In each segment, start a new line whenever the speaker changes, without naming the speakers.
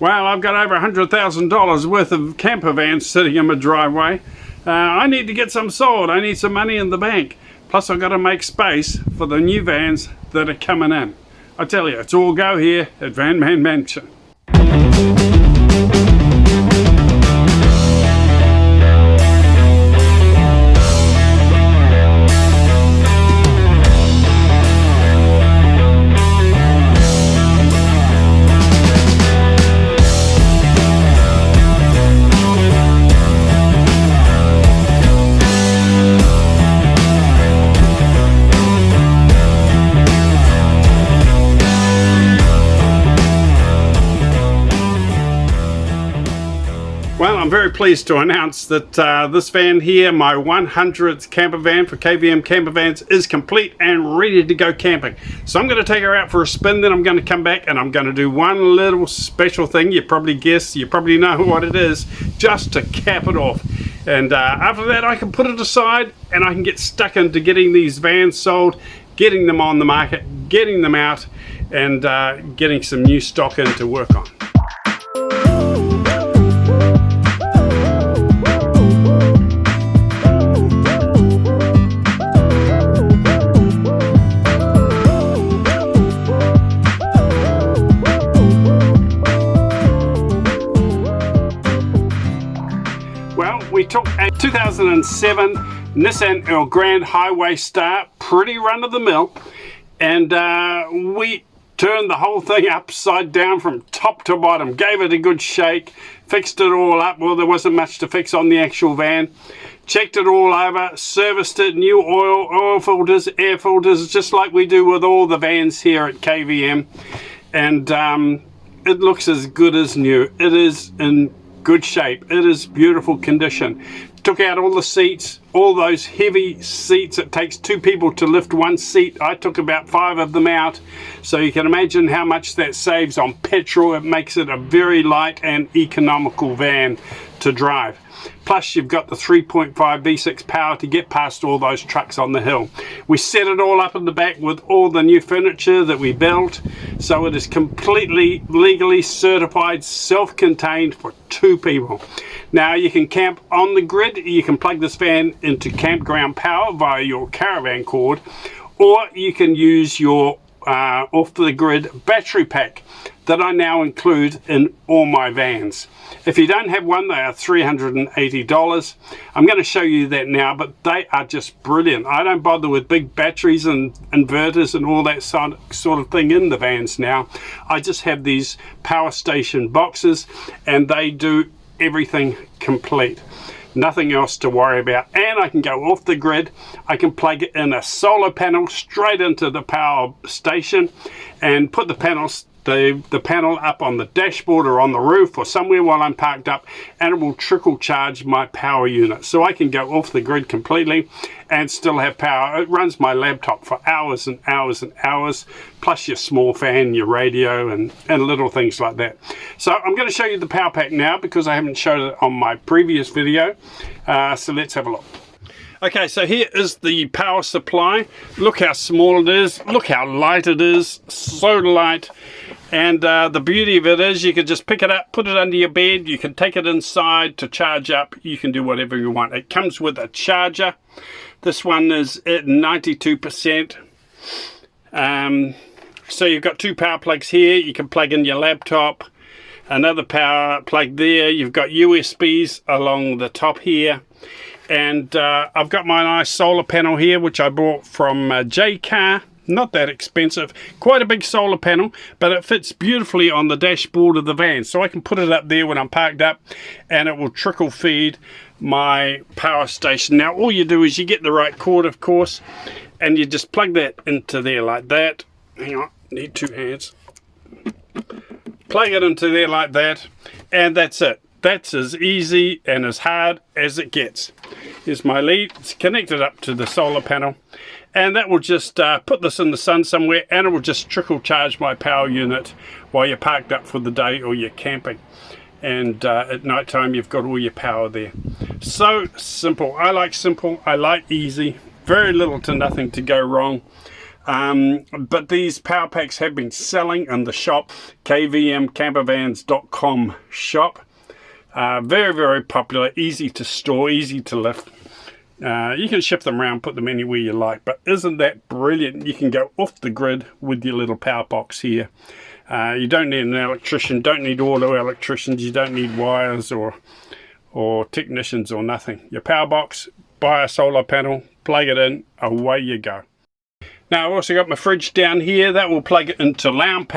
Well, I've got over $100,000 worth of camper vans sitting in my driveway. I need to get some sold. I need some money in the bank. Plus I've got to make space for the new vans that are coming in. I tell you, it's all go here at Van Man Mansion. Well, I'm very pleased to announce that this van here, my 100th camper van for KVM Camper Vans, is complete and ready to go camping. So I'm going to take her out for a spin, then I'm going to come back and I'm going to do one little special thing. You probably guessed, you probably know what it is, just to cap it off. And after that I can put it aside and I can get stuck into getting these vans sold, getting them on the market, getting them out, and getting some new stock in to work on. We took a 2007 Nissan Elgrand Highway Star, pretty run-of-the-mill, and we turned the whole thing upside down from top to bottom, gave it a good shake, fixed it all up. Well, there wasn't much to fix on the actual van. Checked it all over, serviced it, new oil filters, air filters, just like we do with all the vans here at KVM. And it looks as good as new. It is in good shape. It is beautiful condition. Took out all the seats, all those heavy seats. It takes two people to lift one seat. I took about 5 of them out, so you can imagine how much that saves on petrol. It makes it a very light and economical van to drive. Plus you've got the 3.5 V6 power to get past all those trucks on the hill. We set it all up in the back with all the new furniture that we built, so it is completely legally certified, self-contained for 2 people. Now you can camp on the grid. You can plug this van into campground power via your caravan cord, or you can use your off the grid battery pack that I now include in all my vans. If you don't have one, they are $380. I'm going to show you that now, but they are just brilliant. I don't bother with big batteries and inverters and all that sort of thing in the vans now. I just have these power station boxes and they do everything complete. Nothing else to worry about, and I can go off the grid. I can plug in a solar panel straight into the power station and put the panel up on the dashboard or on the roof or somewhere while I'm parked up, and it will trickle charge my power unit, so I can go off the grid completely and still have power. It runs my laptop for hours and hours and hours, plus your small fan, your radio, and little things like that. So I'm going to show you the power pack now because I haven't showed it on my previous video. So let's have a look. Okay, so here is the power supply. Look how small it is. Look how light it is. So light. And the beauty of it is you can just pick it up, put it under your bed. You can take it inside to charge up. You can do whatever you want. It comes with a charger. This one is at 92%. So you've got 2 power plugs here. You can plug in your laptop. Another power plug there. You've got USBs along the top here. And I've got my nice solar panel here, which I bought from J-Car. Not that expensive. Quite a big solar panel, but it fits beautifully on the dashboard of the van. So I can put it up there when I'm parked up, and it will trickle feed my power station. Now all you do is you get the right cord, of course, and you just plug that into there like that. Hang on, need 2 hands. Plug it into there like that, and that's it. That's as easy and as hard as it gets. Here's my lead. It's connected up to the solar panel, and that will just put this in the sun somewhere, and it will just trickle charge my power unit while you're parked up for the day or you're camping. And at night time you've got all your power there. So simple. I like simple. I like easy. Very little to nothing to go wrong. But these power packs have been selling in the shop, kvmcampervans.com shop. Very, very popular, easy to store, easy to lift. You can ship them around, put them anywhere you like, but isn't that brilliant? You can go off the grid with your little power box here. You don't need an electrician, don't need auto electricians, you don't need wires or technicians or nothing. Your power box, buy a solar panel, plug it in, away you go. Now I've also got my fridge down here that will plug it into lamp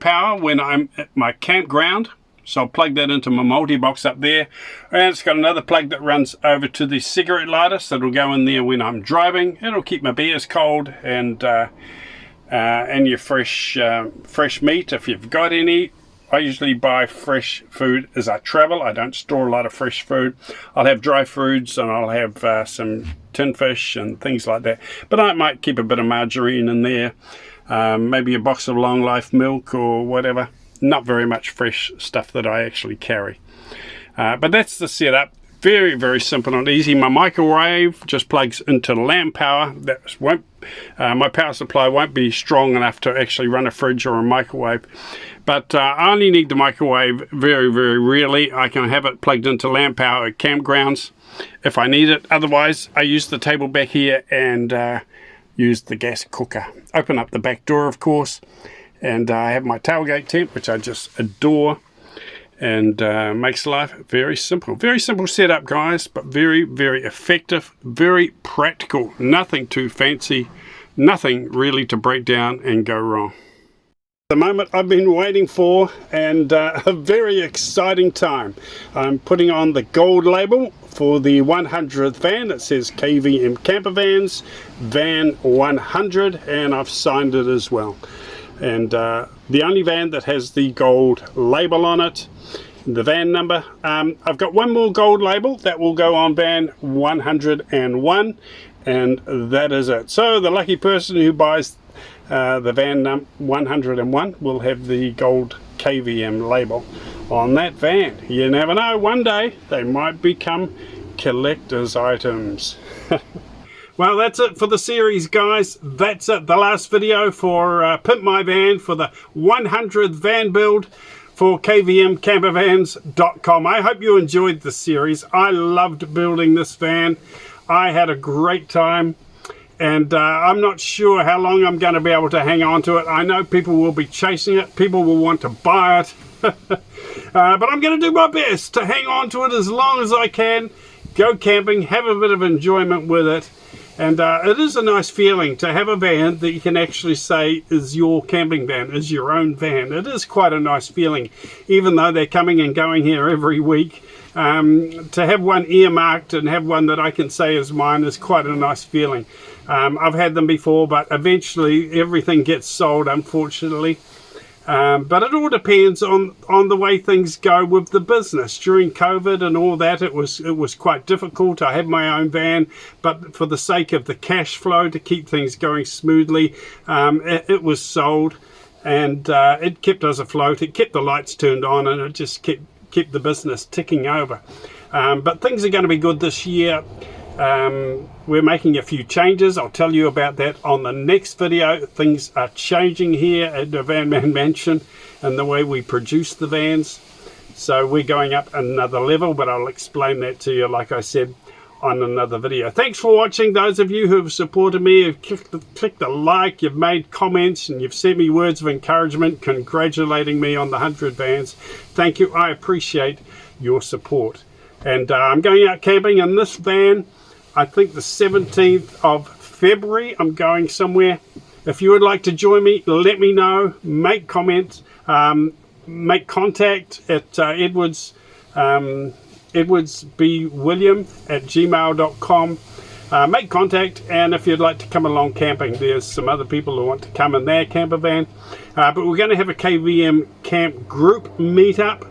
power when I'm at my campground. So I'll plug that into my multi-box up there. And it's got another plug that runs over to the cigarette lighter, so it'll go in there when I'm driving. It'll keep my beers cold and your fresh meat if you've got any. I usually buy fresh food as I travel. I don't store a lot of fresh food. I'll have dry foods and I'll have some tin fish and things like that. But I might keep a bit of margarine in there. Maybe a box of long life milk or whatever. Not very much fresh stuff that I actually carry. But that's the setup. Very, very simple and easy. My microwave just plugs into lamp power. My power supply won't be strong enough to actually run a fridge or a microwave. But I only need the microwave very, very rarely. I can have it plugged into lamp power at campgrounds if I need it. Otherwise, I use the table back here and use the gas cooker. Open up the back door, of course. And I have my tailgate tent, which I just adore. And makes life very simple. Very simple setup, guys, but very, very effective, very practical. Nothing too fancy, nothing really to break down and go wrong. The moment I've been waiting for, and a very exciting time. I'm putting on the gold label for the 100th van. It says KVM Campervans Van 100, and I've signed it as well. And the only van that has the gold label on it, the van number. I've got one more gold label that will go on van 101, and that is it. So the lucky person who buys the van 101 will have the gold KVM label on that van. You never know, one day they might become collector's items. Well, that's it for the series, guys. That's it. The last video for Pimp My Van for the 100th van build for kvmcampervans.com. I hope you enjoyed the series. I loved building this van. I had a great time. And I'm not sure how long I'm going to be able to hang on to it. I know people will be chasing it. People will want to buy it. But I'm going to do my best to hang on to it as long as I can. Go camping, have a bit of enjoyment with it. And it is a nice feeling to have a van that you can actually say is your camping van, is your own van. It is quite a nice feeling, even though they're coming and going here every week. To have one earmarked and have one that I can say is mine is quite a nice feeling. I've had them before, but eventually everything gets sold, unfortunately. But it all depends on the way things go with the business. During COVID and all that, it was quite difficult. I had my own van, but for the sake of the cash flow to keep things going smoothly, it was sold, and it kept us afloat. It kept the lights turned on, and it just kept the business ticking over. But things are going to be good this year. We're making a few changes. I'll tell you about that on the next video. Things are changing here at the Van Man Mansion and the way we produce the vans. So we're going up another level, but I'll explain that to you, like I said, on another video. Thanks for watching. Those of you who have supported me, have clicked the like, you've made comments, and you've sent me words of encouragement, congratulating me on the 100 vans. Thank you. I appreciate your support. And I'm going out camping in this van. I think the 17th of February, I'm going somewhere. If you would like to join me, let me know. Make comments. Make contact at edwardsbwilliam@gmail.com. Make contact, and if you'd like to come along camping, there's some other people who want to come in their camper van. But we're going to have a KVM camp group meetup.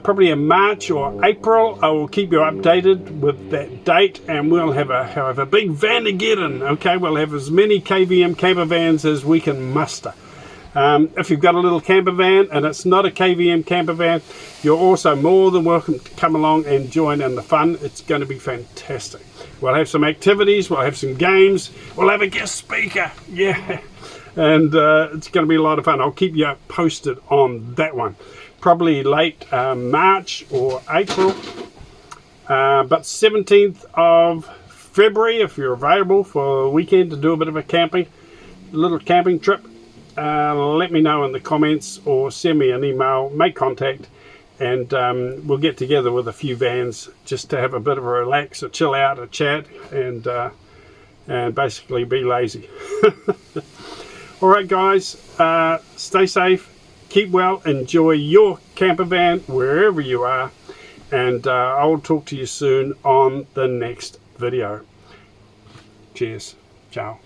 Probably in March or April. I will keep you updated with that date, and we'll have a big van-ageddon. Okay, we'll have as many KVM camper vans as we can muster. If you've got a little camper van and it's not a KVM camper van, you're also more than welcome to come along and join in the fun. It's going to be fantastic. We'll have some activities, we'll have some games, we'll have a guest speaker, yeah, and it's going to be a lot of fun. I'll keep you posted on that one, probably late March or April, but 17th of February, if you're available for a weekend to do a bit of a little camping trip, let me know in the comments or send me an email, make contact, and we'll get together with a few vans just to have a bit of a relax, a chill out, a chat, and basically be lazy. All right, guys, stay safe, keep well, enjoy your camper van wherever you are, and I'll talk to you soon on the next video. Cheers. Ciao.